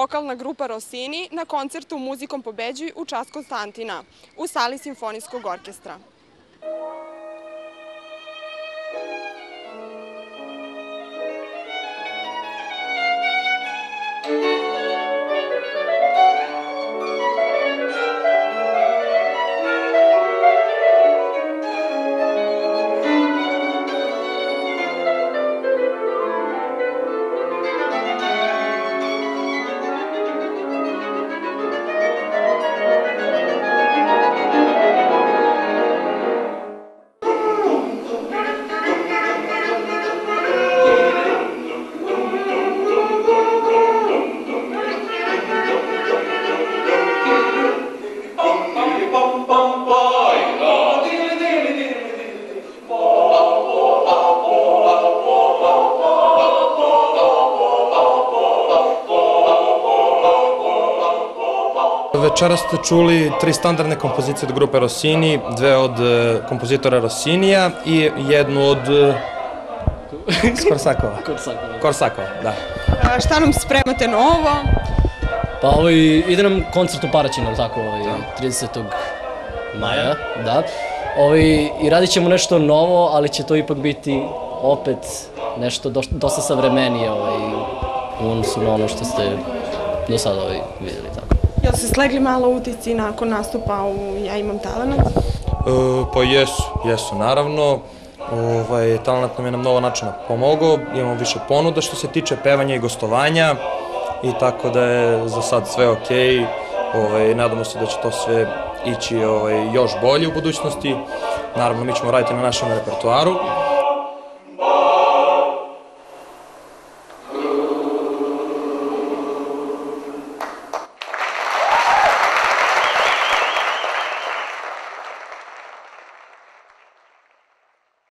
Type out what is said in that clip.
vokalna grupa Rossini na koncertu Muzikom pobeđuj u čast Konstantina u sali Simfonijskog orkestra. Večeras ste čuli 3 standardne kompozicije od grupe Rossini, 2 od kompozitora Rossinija i jednu od Korsakova, da. Šta nam spremate novo? Pa ide nam koncert u Paraćinu, tako, 30. maja, da. I radit ćemo nešto novo, ali će to ipak biti opet nešto dosta savremenije u odnosu na ono što ste do sada vidjeli, tako. Jel se slegli malo utisci nakon nastupa u Ja imam talenat? Pa jesu naravno. Talenat nam je na mnogo načina pomogao, imamo više ponuda što se tiče pevanja i gostovanja i tako da je za sad sve okej. Nadamo se da će to sve ići još bolje u budućnosti. Naravno, mi ćemo raditi na našem repertoaru.